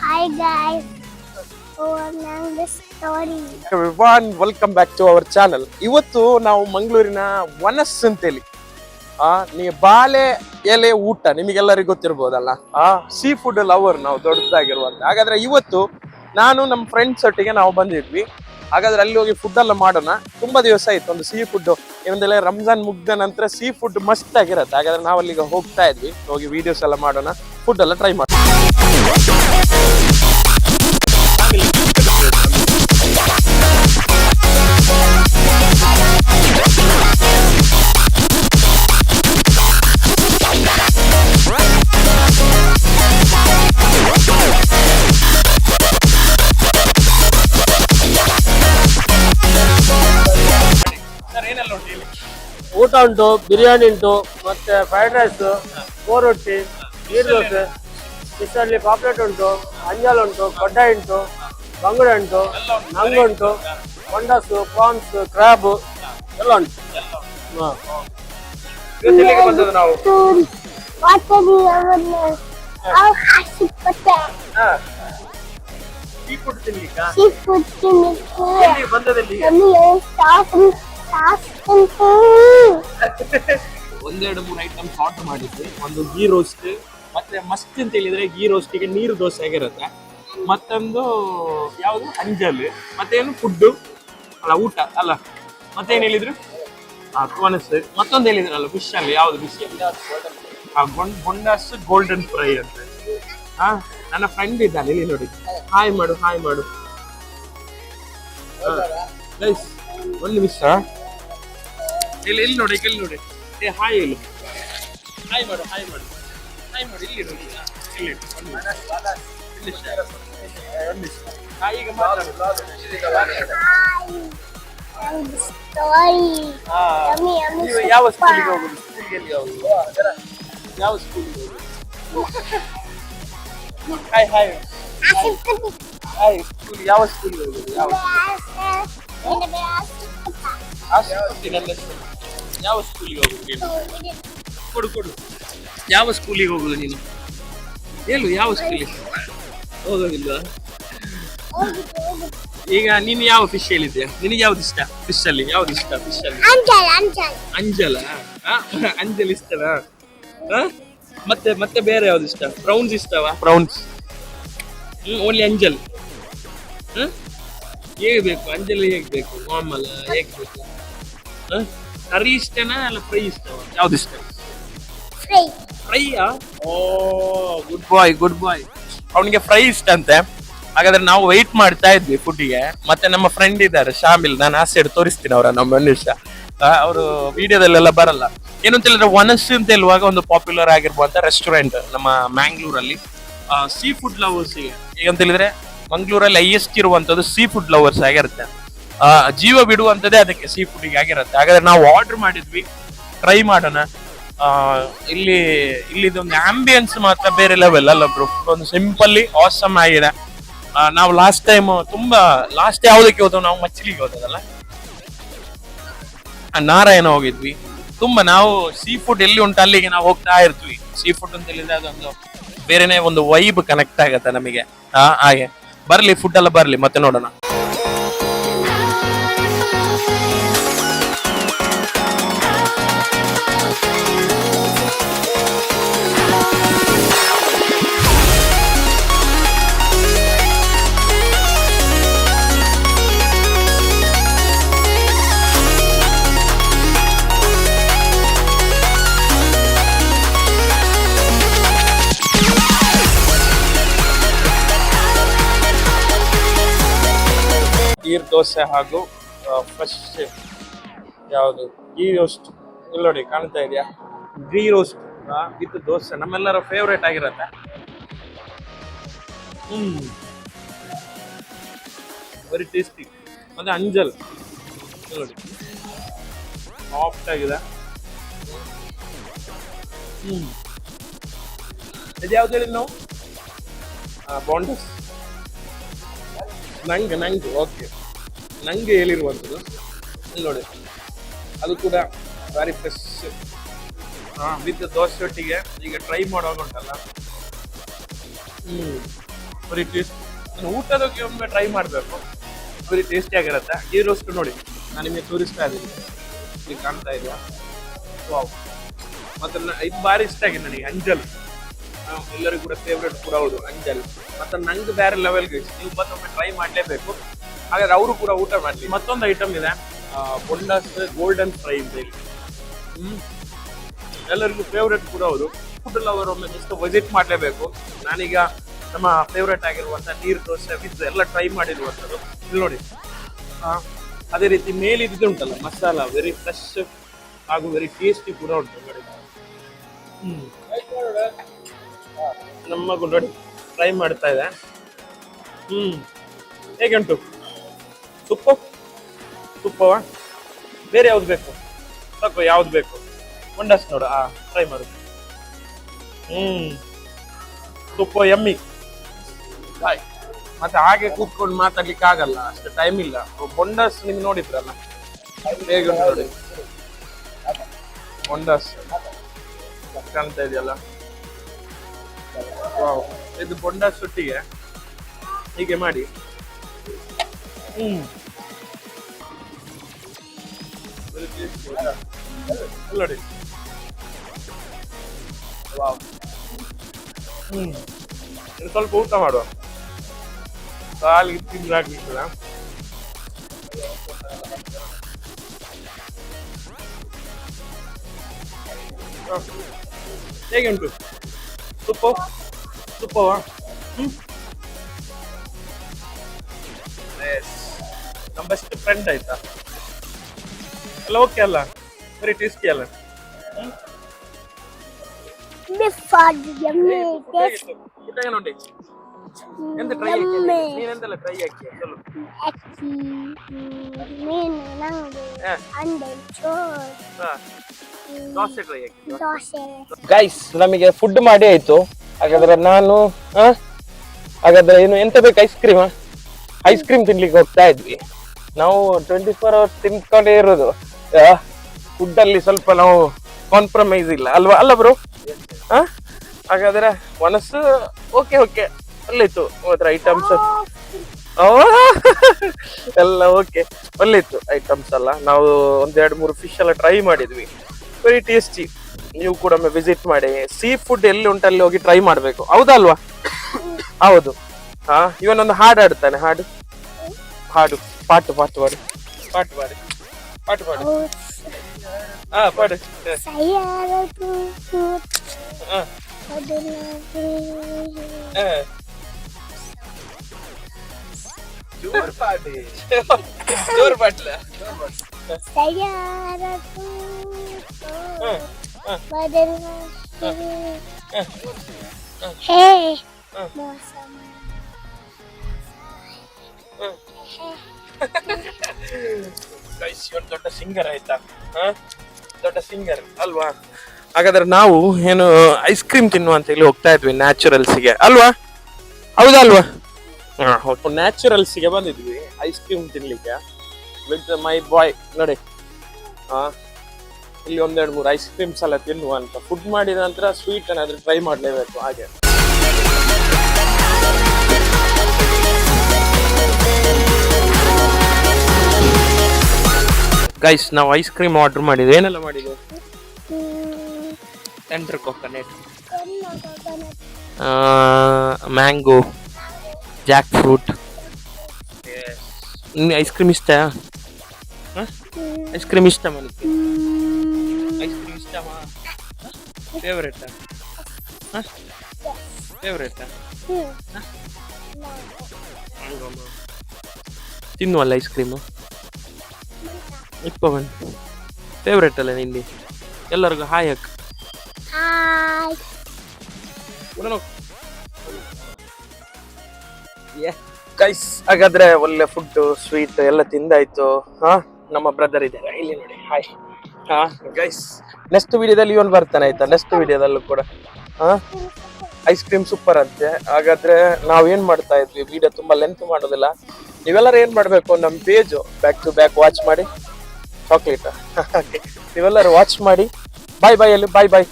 Hi guys, the story. Everyone welcome back to our channel. ಇವತ್ತು ನಾವು ಮಂಗಳೂರಿನ ವನಸ್ ಅಂತೇಳಿ ನೀ ಬಾಲೆ ಎಲೆ ಊಟ ನಿಮಗೆಲ್ಲರಿಗೂ ಗೊತ್ತಿರ್ಬೋದಲ್ಲ. ಸೀ ಫುಡ್ ಲವರ್ ನಾವು ದೊಡ್ಡದಾಗಿರುವಂತ. ಹಾಗಾದ್ರೆ ಇವತ್ತು ನಾನು ನಮ್ಮ ಫ್ರೆಂಡ್ಸ್ ಒಟ್ಟಿಗೆ ನಾವು ಬಂದಿದ್ವಿ. ಹಾಗಾದ್ರೆ ಅಲ್ಲಿ ಹೋಗಿ ಫುಡ್ ಎಲ್ಲ ಮಾಡೋಣ. ತುಂಬಾ ದಿವಸ ಆಯ್ತು ಒಂದು ಸೀ ಫುಡ್, ಏನಂದ್ರೆ ರಂಜಾನ್ ಮುಗ್ದ ನಂತರ ಸೀ ಫುಡ್ ಮಸ್ತ್ ಆಗಿರತ್ತೆ. ಹಾಗಾದ್ರೆ ನಾವು ಅಲ್ಲಿಗೆ ಹೋಗ್ತಾ ಇದ್ವಿ, ಹೋಗಿ ವಿಡಿಯೋಸ್ ಎಲ್ಲ ಮಾಡೋಣ, ಫುಡ್ ಎಲ್ಲ ಟ್ರೈ ಮಾಡೋಣ. ಊಟ ಉಂಟು, ಬಿರಿಯಾನಿ ಉಂಟು, ಮತ್ತೆ ಫ್ರೈಡ್ ರೈಸ್, ರೊಟ್ಟಿ, ನೀರು ದೋಸೆ, ಫಿಶಲ್ಲಿ ಪಾಪ್ಲೆಟ್ ಉಂಟು, ಅಂಜಲ್ ಉಂಟು, ಕಡ್ಡಾಯಿ ಉಂಟು, ಬಂಗುಡೆ ಉಂಟು, ನಂಗು ಉಂಟು, ಕೊಂಡಸು, ಪ್ರಾನ್ಸ್, ಕ್ರ್ಯಾಬ್ ಎಲ್ಲ ಉಂಟು. ಒಂದೆರಡು ಮೂರು ಐಟಮ್ಸ್ ಆರ್ಡರ್ ಮಾಡಿದ್ವಿ. ಒಂದು ಗೀ ರೋಸ್ಟ್, ಮತ್ತೆ ಮಸ್ತ್ ಅಂತ ಹೇಳಿದ್ರೆ ಗೀ ರೋಸ್ಟಿಗೆ ನೀರು ದೋಸೆ ಆಗಿರುತ್ತೆ. ಮತ್ತೊಂದು ಯಾವುದು ಅಂಜಲ್, ಮತ್ತೇನು ಫುಡ್ಡು ಅಲ್ಲ ಊಟ ಅಲ್ಲ, ಮತ್ತೇನು ಹೇಳಿದ್ರು ಕೋನಸ್, ಮತ್ತೊಂದು ಹೇಳಿದ್ರಲ್ಲ ಫಿಶ್ ಅಲ್ಲಿ ಯಾವ್ದು ಫಿಶ್ ಬೊಂಡಾಸ್ ಗೋಲ್ಡನ್ ಫ್ರೈ ಅಂತ. ನನ್ನ ಫ್ರೆಂಡ್ ಇದ್ದಾನೆ ಇಲ್ಲಿ ನೋಡಿ, ಹಾಯ್ ಮಾಡು ಹಾಯ್ ಮಾಡು. ಒಂದು ನಿಮಿಷ, ಇಲ್ಲಿ ನೋಡಿ ಇಲ್ಲಿ ನೋಡಿ, ಏ ಹಾಯ್ ಇಲ್ಲಿ ಹಾಯ್ ಮಾಡು ಹಾಯ್ ಮಾಡು ಹಾಯ್ ಮಾಡು, ಇಲ್ಲಿ ನೋಡಿ ಇಲ್ಲಿ ಈಗ ಮಾತಾಡು. ನೀವು ಯಾವ ಸ್ಕೂಲಿಗೆ ಹೋಗುದು? ಸ್ಕೂಲ್ಗೆ ಹೋಗುದು? ಯಾವ ಸ್ಕೂಲಿಗೆ ಹೋಗುದು? ಹಾಯ್ ಹಾಯ್ ಹಾಯ್, ಸ್ಕೂಲ್ ಯಾವ ಸ್ಕೂಲಿಗೆ ಹೋಗುದು? ಯಾವ ಯಾವ ಸ್ಕೂಲಿಗೆ ಹೋಗುದು? ಕೊಡು ಕೊಡು, ಯಾವ ಸ್ಕೂಲಿಗೆ ಹೋಗುದು ನೀನು? ಹೇಳು, ಯಾವ ಸ್ಕೂಲಿಗೆ ಹೋಗೋದಿಲ್ಲ? ಈಗ ನೀನು ಯಾವ ಫಿಶ್ ಹೇಳಿದ್ಯಾ? ನಿನಗೆ ಯಾವ್ದು ಇಷ್ಟ ಫಿಶ್ ಅಲ್ಲಿ? ಯಾವ್ದು ಇಷ್ಟ ಫಿಶ್ ಅಲ್ಲಿ? ಅಂಜಲ ಅಂಜಲ್ ಇಷ್ಟನಾ? ಮತ್ತೆ ಮತ್ತೆ ಬೇರೆ ಯಾವ್ದು ಇಷ್ಟ? ಪ್ರೌನ್ಸ್ ಇಷ್ಟವಾ? Prawns only Anjal. ಹೇಗೆ ಬೇಕು ಅಂಜಲ್? ಹೇಗೆ ಬೇಕು? ನಾರ್ಮಲ್ ಹೇಗೆ ಬೇಕು? ಕರಿ ಇಷ್ಟನಾ ಅಲ್ಲ ಫ್ರೈ ಇಷ್ಟವಾ? ಯಾವ್ದು ಇಷ್ಟ? ಫ್ರೈಯಾ? ಓ ಗುಡ್ ಬಾಯ್ ಗುಡ್ ಬಾಯ್. ಅವನಿಗೆ ಫ್ರೈ ಇಷ್ಟ ಅಂತೆ. ಹಾಗಾದ್ರೆ ನಾವು ವೆಯ್ಟ್ ಮಾಡ್ತಾ ಇದ್ವಿ ಫುಡ್ಡಿಗೆ. ಮತ್ತೆ ನಮ್ಮ ಫ್ರೆಂಡ್ ಇದ್ದಾರೆ ಶಾಮಿಲ್, ನಾನು ಆ ಸೈಡ್ ತೋರಿಸ್ತೀನಿ ಅವರ, ನಮ್ಮ ಮನುಷ್ಯ ಅವರು ವಿಡಿಯೋದಲ್ಲೆಲ್ಲ ಬರಲ್ಲ. ಏನು ಅಂತ ಹೇಳಿದ್ರೆ ವನಸ್ ಅಂತ ಹೇಳುವಾಗ ಒಂದು ಪಾಪ್ಯುಲರ್ ಆಗಿರುವಂತ ರೆಸ್ಟೋರೆಂಟ್ ನಮ್ಮ ಮ್ಯಾಂಗ್ಳೂರಲ್ಲಿ ಸೀ ಫುಡ್ ಲವರ್ಸ್. ಈಗ ಅಂತ ಹೇಳಿದ್ರೆ ಮಂಗ್ಳೂರಲ್ಲಿ ಹೈಯೆಸ್ಟ್ ಇರುವಂತದ್ದು ಸೀ ಫುಡ್ ಲವರ್ಸ್ ಆಗಿರುತ್ತೆ. ಜೀವ ಬಿಡುವಂತದ್ದೇ ಅದಕ್ಕೆ ಸೀ ಫುಡ್ಗೆ ಆಗಿರುತ್ತೆ. ಹಾಗಾದ್ರೆ ನಾವು ಆರ್ಡರ್ ಮಾಡಿದ್ವಿ, ಟ್ರೈ ಮಾಡೋಣ. ಇಲ್ಲಿದೊಂದು ಆಂಬಿಯನ್ಸ್ ಮಾತ್ರ ಬೇರೆ ಲೆವೆಲ್ ಅಲ್ಲ ಬ್ರೋ, ಒಂದು ಸಿಂಪಲ್ಲಿ ಆಸಮ್ ಆಗಿದೆ. ನಾವು ಲಾಸ್ಟ್ ಯಾವ್ದಕ್ಕೆ ಹೋದವು? ನಾವು ಮಚ್ಲಿಗೆ ಹೋದದಲ್ಲ, ನಾರಾಯಣ ಹೋಗಿದ್ವಿ. ತುಂಬಾ ನಾವು ಸೀ ಫುಡ್ ಎಲ್ಲಿ ಉಂಟು ಅಲ್ಲಿಗೆ ನಾವು ಹೋಗ್ತಾ ಇರ್ತೀವಿ. ಸೀ ಫುಡ್ ಅಂತ ಹೇಳಿದ್ರೆ ಅದೊಂದು ಬೇರೆನೆ ಒಂದು ವೈಬ್ ಕನೆಕ್ಟ್ ಆಗತ್ತೆ ನಮಗೆ. ಹಾಗೆ ಬರ್ಲಿ, ಫುಡ್ ಎಲ್ಲ ಬರ್ಲಿ, ಮತ್ತೆ ನೋಡೋಣ. ನೀರು ದೋಸೆ ಹಾಗೂ ಫ್ರೆಶ್ ಯಾವುದು ಗೀ ರೋಸ್ಟ್, ಇಲ್ಲಿ ನೋಡಿ ಕಾಣ್ತಾ ಇದೆಯಾ? ಗೀ ರೋಸ್ಟ್ ವಿತ್ ದೋಸೆ ನಮ್ಮೆಲ್ಲರ ಫೇವ್ರೇಟ್ ಆಗಿರತ್ತೆ. Very tasty. ಮತ್ತೆ ಅಂಜಲ್ ನೋಡಿ ಸಾಫ್ಟ್ ಆಗಿದೆ. ಇದು ಯಾವ್ದು ಹೇಳಿ ನಾವು? ಬಾಂಡಸ್ ನಂಗೆ ಓಕೆ, ನಂಗೆ ಹೇಳಿರುವಂಥದ್ದು ಇಲ್ಲಿ ನೋಡಿ, ಅದು ಕೂಡ ವೆರಿ ಫ್ರೆಶ್ ವಿತ್ ದೋಸೆ ಒಟ್ಟಿಗೆ ಈಗ ಟ್ರೈ ಮಾಡುವಾಗ ಉಂಟಲ್ಲ. ಬರೀ ಟೇಸ್ಟ್ ಊಟದಕ್ಕೆ ಒಮ್ಮೆ ಟ್ರೈ ಮಾಡಬೇಕು, ಬರೀ ಟೇಸ್ಟಿ ಆಗಿರುತ್ತೆ. ಗೀ ರೋಸ್ಟ್ ನೋಡಿ ನಾನು ನಿಮಗೆ ತೋರಿಸ್ತಾ ಇದ್ದೀನಿ, ಇಲ್ಲಿ ಕಾಣ್ತಾ ಇದೆಯಾ? ವಾವ್. ಮತ್ತೆ ಇದು ಭಾರಿ ಇಷ್ಟ ಆಗಿದೆ ನನಗೆ, ಅಂಜಲ್. ಎಲ್ಲರಿಗೂ ಕೂಡ ಫೇವ್ರೇಟ್ ಕೂಡ ಹೌದು ಅಂಜಲ್. ಮತ್ತೆ ನಂಗೆ ಬೇರೆ ಲೆವೆಲ್ಗೆ ನೀವು ಮತ್ತೊಮ್ಮೆ ಟ್ರೈ ಮಾಡಲೇಬೇಕು. ಹಾಗಾದ್ರೆ ಅವರು ಕೂಡ ಊಟ ಮಾಡಲಿ. ಮತ್ತೊಂದು ಐಟಮ್ ಇದೆ, ಬೊಂಡಾಸ್ ಗೋಲ್ಡನ್ ಫ್ರೈ ಅಂತ ಹೇಳಿ. ಎಲ್ಲರಿಗೂ ಫೇವ್ರೇಟ್ ಕೂಡ ಹೌದು. ಫುಡ್ ಲವರ್ ಒಮ್ಮೆ ಜಸ್ಟ್ ವಿಸಿಟ್ ಮಾಡಲೇಬೇಕು. ನಾನೀಗ ನಮ್ಮ ಫೇವ್ರೇಟ್ ಆಗಿರುವಂಥ ನೀರು ದೋಸೆ ವಿತ್ ಎಲ್ಲ ಟ್ರೈ ಮಾಡಿರುವಂಥದ್ದು. ಇಲ್ಲಿ ನೋಡಿ, ಅದೇ ರೀತಿ ಮೇಲಿದ್ದು ಉಂಟಲ್ಲ ಮಸಾಲ, ವೆರಿ ಫ್ರೆಶ್ ಹಾಗೂ ವೆರಿ ಟೇಸ್ಟಿ ಕೂಡ ಉಂಟು ನೋಡಿ. ನಮ್ಮ ನೋಡಿ ಟ್ರೈ ಮಾಡ್ತಾ ಇದೆ. ಹೇಗೆ ಉಂಟು? ತುಪ್ಪವ ಬೇರೆ ಯಾವ್ದು ಬೇಕು? ಸಾಕು, ಯಾವ್ದು ಬೇಕು? ಒಂಡಸ್ ನೋಡು, ಟ್ರೈ ಮಾಡು. ತುಪ್ಪ ಯಮ್ಮಿ. ಮತ್ತೆ ಹಾಗೆ ಕೂತ್ಕೊಂಡು ಮಾತಾಡ್ಲಿಕ್ಕೆ ಆಗಲ್ಲ, ಅಷ್ಟು ಟೈಮ್ ಇಲ್ಲ. ಬೊಂಡಸ್ ನಿಮ್ಗೆ ನೋಡಿದ್ರಲ್ಲ ಹೇಗೆ ಉಂಟು ನೋಡಿ, ಬೊಂಡಸ್ ಕಾಣ್ತಾ ಇದೆಯಲ್ಲ. ಇದು ಬೊಂಡಸ್ ಒಟ್ಟಿಗೆ ಹೀಗೆ ಮಾಡಿ. ನೋಡಿ, ಸ್ವಲ್ಪ ಊಟ ಮಾಡುವ, ಕಾಲಿಗೆ ತಿಂದಾಗ್ಲಿಕ್ಕಿಲ್ಲ. ಹೇಗೆ ಉಂಟು? ತುಪ್ಪವ? ನಮ್ಮ ಬೆಸ್ಟ್ ಫ್ರೆಂಡ್ ಆಯ್ತಾ ಎಲ್ಲ? ಓಕೆ ಅಲ್ಲ? ವೆರಿ ಟೇಸ್ಟಿ ಅಲ್ಲ? ನೋಡಿ ಎಂತ ಟ್ರೈ ಹಾಕಿ, ನೀನೆಂತೆಲ್ಲ ಟ್ರೈ ಹಾಕಿ ಚಲೋ. ದೋಸೆ ಟ್ರೈ ಹಾಕಿ. ಗೈಸ್, ನಮಗೆ ಫುಡ್ ಮಾಡಿ ಆಯ್ತು. ಹಾಗಾದ್ರೆ ನಾನು ಹಾಗಾದ್ರೆ ಏನು ಎಂತ ಬೇಕು? ಐಸ್ ಕ್ರೀಮ್ ತಿನ್ಲಿಕ್ಕೆ ಹೋಗ್ತಾ ಇದ್ವಿ ನಾವು. 24 hours ತಿನ್ಕೊಂಡೇ ಇರೋದು. ಫುಡ್ ಅಲ್ಲಿ ಸ್ವಲ್ಪ ನಾವು ಕಾಂಪ್ರಮೈಸ್ ಇಲ್ಲ ಅಲ್ವಾ? ಅಲ್ಲ ಬ್ರೋ? ಹಾಗಾದ್ರೆ ಮನಸ್ಸು ಓಕೆ ಒಳ್ಳೆಯಿತ್ತು. ಮಾತ್ರ ಐಟಮ್ಸ್ ಎಲ್ಲ ಓಕೆ, ಒಳ್ಳೆಯಿತ್ತು ಐಟಮ್ಸ್ ಎಲ್ಲ. ನಾವು 1-2-3 ಫಿಶ್ ಎಲ್ಲ ಟ್ರೈ ಮಾಡಿದ್ವಿ, ವೆರಿ ಟೇಸ್ಟಿ. ನೀವು ಕೂಡ ಒಮ್ಮೆ ವಿಸಿಟ್ ಮಾಡಿ. ಸೀ ಫುಡ್ ಎಲ್ಲಿ ಉಂಟಲ್ಲಿ ಹೋಗಿ ಟ್ರೈ ಮಾಡ್ಬೇಕು, ಹೌದಲ್ವಾ? ಹೌದು. ಇವನೊಂದು ಹಾಡು ಆಡ್ತಾನೆ, ಹಾಡು ಪಾಡು ಪಾಡು ಪಾಡು ಜೋರ್ ಪಾಟ್ಲ. ದೊಡ್ಡ ಸಿಂಗರ್ ಆಯ್ತಾ? ದೊಡ್ಡ ಸಿಂಗರ್ ಅಲ್ವಾ? ಹಾಗಾದ್ರೆ ನಾವು ಏನು ಐಸ್ ಕ್ರೀಮ್ ತಿನ್ನುವ ಅಂತ ಹೇಳಿ ಹೋಗ್ತಾ ಇದ್ವಿ ನ್ಯಾಚುರಲ್ಸ್ಗೆ, ಅಲ್ವಾ? ಹೌದಲ್ವಾ? ನ್ಯಾಚುರಲ್ಸ್ಗೆ ಬಂದಿದ್ವಿ ಐಸ್ ಕ್ರೀಮ್ ತಿನ್ಲಿಕ್ಕೆ ವಿತ್ ಮೈ ಬಾಯ್. ನೋಡಿ, ಇಲ್ಲಿ 1-2-3 ಐಸ್ ಕ್ರೀಮ್ಸ್ ಎಲ್ಲ ತಿನ್ನುವ ಅಂತ. ಫುಡ್ ಮಾಡಿದ ನಂತರ ಸ್ವೀಟ್ ಏನಾದ್ರೂ ಟ್ರೈ ಮಾಡಲೇಬೇಕು. ಹಾಗೆ ಗೈಸ್, ನಾವು ಐಸ್ ಕ್ರೀಮ್ ಆರ್ಡರ್ ಮಾಡಿದ್ವಿ. ಏನೆಲ್ಲ ಮಾಡಿದ್ವಿ? Tender coconut, mango, jackfruit. ನಿಮ್ಗೆ ಐಸ್ ಕ್ರೀಮ್ ಇಷ್ಟ? ಐಸ್ ಕ್ರೀಮ್ ಇಷ್ಟ ಮನಿಗೆ? ಐಸ್ ಕ್ರೀಮ್ ಇಷ್ಟಮಾ? ಫೇವ್ರೇಟಾ? ಫೇವ್ರೇಟಾ? ತಿನ್ನುವಲ್ಲ ಐಸ್ ಕ್ರೀಮು? ಇಪ್ಪವನ್ ಫೇವ್ರೇಟ್ ಅಲ್ಲ ನಿಂದು? ಎಲ್ಲರಿಗೂ ಹಾಯ್ ಹಾಕ್. ಗೈಸ್, ಹಾಗಾದ್ರೆ ಒಳ್ಳೆ ಫುಡ್ ಸ್ವೀಟ್ ಎಲ್ಲ ತಿಂದಾಯ್ತು. ನಮ್ಮ ಬ್ರದರ್ ಇದ್ದಾರೆ ಇಲ್ಲಿ ನೋಡಿ, ಹಾಯ್. ಗೈಸ್, ನೆಕ್ಸ್ಟ್ ವಿಡಿಯೋದಲ್ಲಿ ಇವನ್ ಬರ್ತಾನೆ ಆಯ್ತಾ? ನೆಕ್ಸ್ಟ್ ವಿಡಿಯೋದಲ್ಲೂ ಕೂಡ ಐಸ್ ಕ್ರೀಮ್ ಸೂಪರ್ ಅಂತೆ. ಹಾಗಾದ್ರೆ ನಾವ್ ಏನ್ ಮಾಡ್ತಾ ಇದ್ವಿ, ವಿಡಿಯೋ ತುಂಬಾ ಲೆಂತ್ ಮಾಡೋದಿಲ್ಲ. ನೀವೆಲ್ಲರೂ ಏನ್ ಮಾಡ್ಬೇಕು, ನಮ್ಮ page back to back watch ಮಾಡಿ. ಚಾಕ್ಲೇಟ್ ನೀವೆಲ್ಲರೂ ವಾಚ್ ಮಾಡಿ. ಬಾಯ್ ಬಾಯ್. ಅಲ್ಲಿ ಬಾಯ್ ಬಾಯ್.